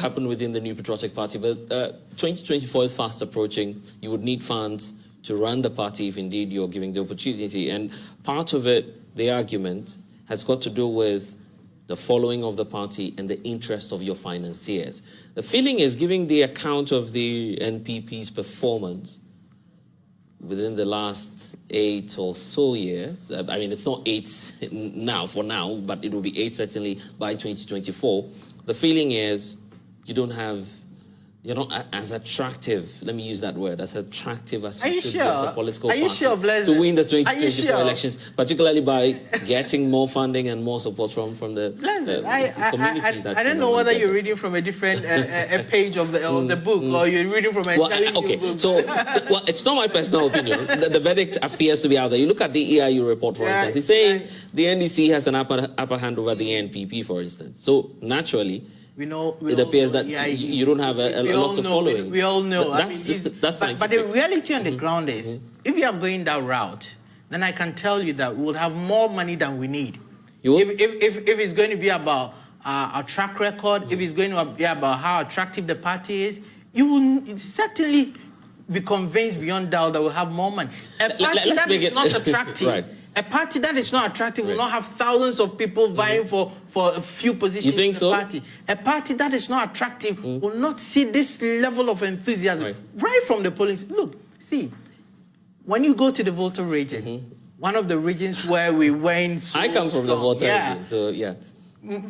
happen within the new patriotic party, but 2024 is fast approaching. You would need funds to run the party if indeed you're giving the opportunity. And part of it, the argument, has got to do with the following of the party and the interest of your financiers. The feeling is, giving the account of the NPP's performance within the last 8 or so years, I mean, it's not 8 now, for now, but it will be 8 certainly by 2024. The feeling is you're not as attractive, let me use that word, as attractive as you should be as a political party to win the 2024 elections, particularly by getting more funding and more support from the communities. I don't know whether you're reading from a different page of the book, or you're reading from a book. So, it's not my personal opinion. The verdict appears to be out there. You look at the EIU report, for instance. It's saying the NDC has an upper hand over the NPP, for instance. So, naturally, it appears that you don't have a lot of following. We all know. But the reality on the ground is, if you are going that route, then I can tell you that we'll have more money than we need. If it's going to be about our track record, if it's going to be about how attractive the party is, you will certainly be convinced beyond doubt that we'll have more money. A party that is not attractive. Right. A party that is not attractive will not have thousands of people vying for a few positions in the party. A party that is not attractive will not see this level of enthusiasm right from the polling. Look, see, when you go to the voter region, one of the regions where we went so I come from the voter region, so yeah.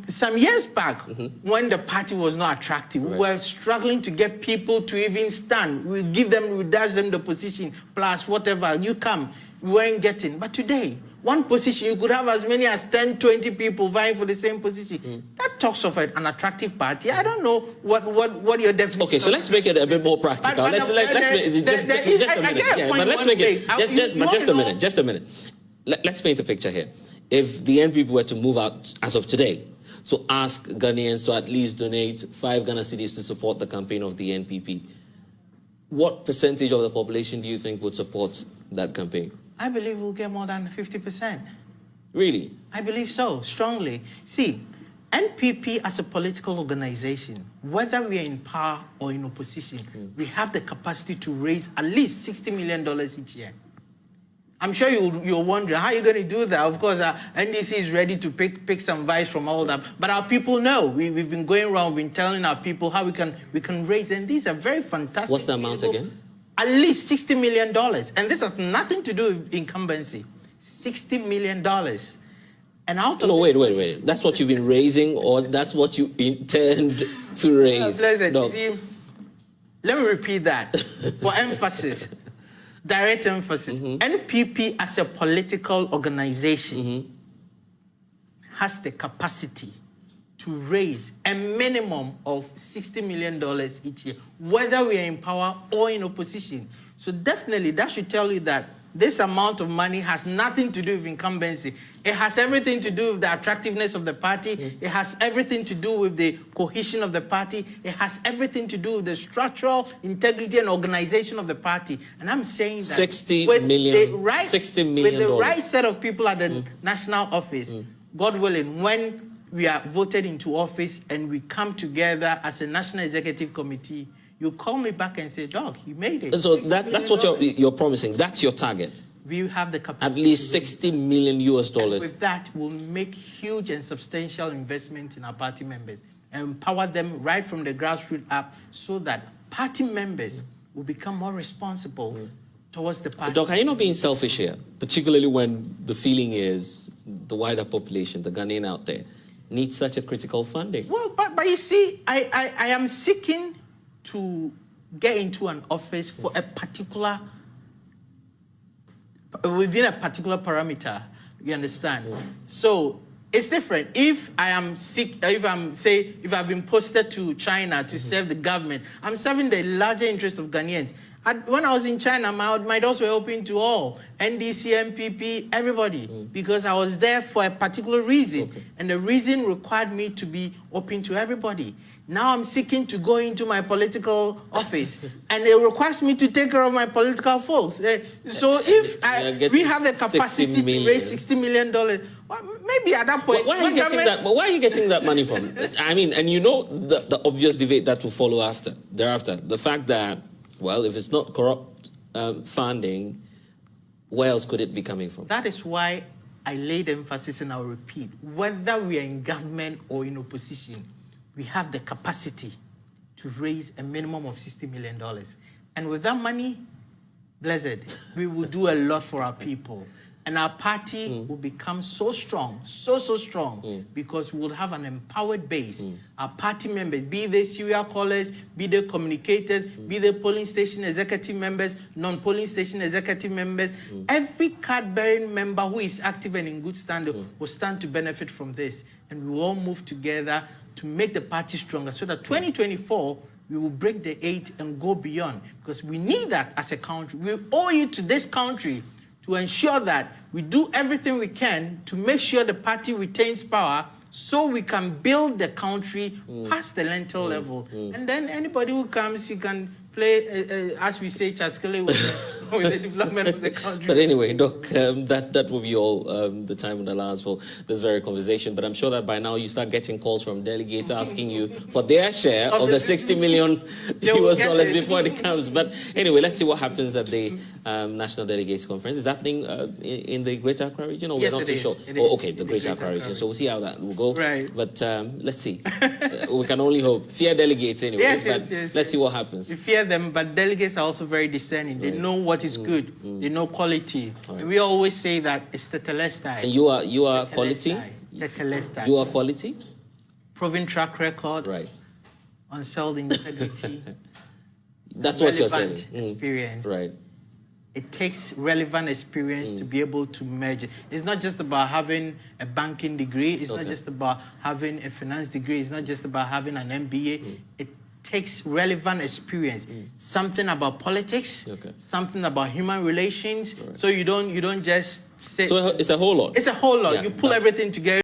Some years back, when the party was not attractive, we were struggling to get people to even stand. We dash them the position, plus whatever, you come. We weren't getting. But today, one position, you could have as many as 10, 20 people vying for the same position. That talks of an attractive party. I don't know what your definition is. Okay, so let's make it a bit more practical. Let's make it just a minute. Yeah, but let's make it just a minute. Let's paint a picture here. If the NPP were to move out as of today to ask Ghanaians to at least donate 5 Ghana cedis to support the campaign of the NPP, what percentage of the population do you think would support that campaign? I believe we'll get more than 50%. Really? I believe so, strongly. See, NPP as a political organization, whether we are in power or in opposition, we have the capacity to raise at least $60 million each year. I'm sure you're wondering, how are you going to do that? Of course, NDC is ready to pick some advice from all that. But our people know. We've been going around, we've been telling our people how we can raise. And these are very fantastic. What's the amount again? At least $60 million. And this has nothing to do with incumbency. $60 million. And out of no, wait. That's what you've been raising, or that's what you intend to raise? No. See, let me repeat that for emphasis. Direct emphasis. NPP as a political organization has the capacity to raise a minimum of $60 million each year, whether we are in power or in opposition. So definitely that should tell you that this amount of money has nothing to do with incumbency. It has everything to do with the attractiveness of the party. It has everything to do with the cohesion of the party. It has everything to do with the structural integrity and organization of the party. And I'm saying that $60 million. With the right set of people at the national office, God willing, when we are voted into office and we come together as a national executive committee, you call me back and say, Doc, you made it. So that's what you're promising. That's your target. We have the capacity. At least $60 million. And with that, we'll make huge and substantial investments in our party members and empower them right from the grassroots up so that party members will become more responsible towards the party. Doc, are you not being selfish here? Particularly when the feeling is the wider population, the Ghanaian out there, needs such a critical funding. Well, but you see, I am seeking to get into an office for a particular, within a particular parameter, you understand? So it's different. If I am sick, if I've been posted to China to serve the government, I'm serving the larger interest of Ghanaians. When I was in China, my doors were open to all, NDC, NPP, everybody, because I was there for a particular reason. And the reason required me to be open to everybody. Now I'm seeking to go into my political office, and it requires me to take care of my political folks. So if we have the capacity to raise $60 million, well, maybe at that point... Why are you getting that? But where are you getting that money from? I mean, and you know the obvious debate that will follow thereafter. The fact that, well, if it's not corrupt funding, where else could it be coming from? That is why I laid emphasis, and I'll repeat, whether we are in government or in opposition, we have the capacity to raise a minimum of $60 million. And with that money, blessed, we will do a lot for our people. And our party will become so strong, so strong, because we will have an empowered base. Our party members, be they serial callers, be they communicators, be they polling station executive members, non-polling station executive members, every card-bearing member who is active and in good standing will stand to benefit from this. And we will all move together to make the party stronger, so that 2024, we will break the 8 and go beyond. Because we need that as a country. We owe it to this country to ensure that we do everything we can to make sure the party retains power, so we can build the country past the lentil level. And then anybody who comes, you can play, as we say, Chaskele with the development of the country. But anyway, Doc, that will be all the time that allows for this very conversation. But I'm sure that by now you start getting calls from delegates asking you for their share of the $60 million US dollars before it comes. But anyway, let's see what happens at the National Delegates Conference. Is happening in the Greater Accra region, or yes, we're not too sure? Oh, okay, the Greater Accra region. So we'll see how that will go. Right. But let's see. We can only hope. Fear delegates anyway. Yes, let's see what happens. We fear them, but delegates are also very discerning. They know what is good. They know quality. Right. We always say that it's the telestai. And you are quality? The telestai. You are quality? Proven track record. Right. Unsoiled integrity. That's what you're saying. Experience. Right. It takes relevant experience to be able to merge it. It's not just about having a banking degree. It's not just about having a finance degree. It's not just about having an MBA. It takes relevant experience, something about politics, something about human relations. Right. So you don't just say. So it's a whole lot. It's a whole lot. You pull everything together.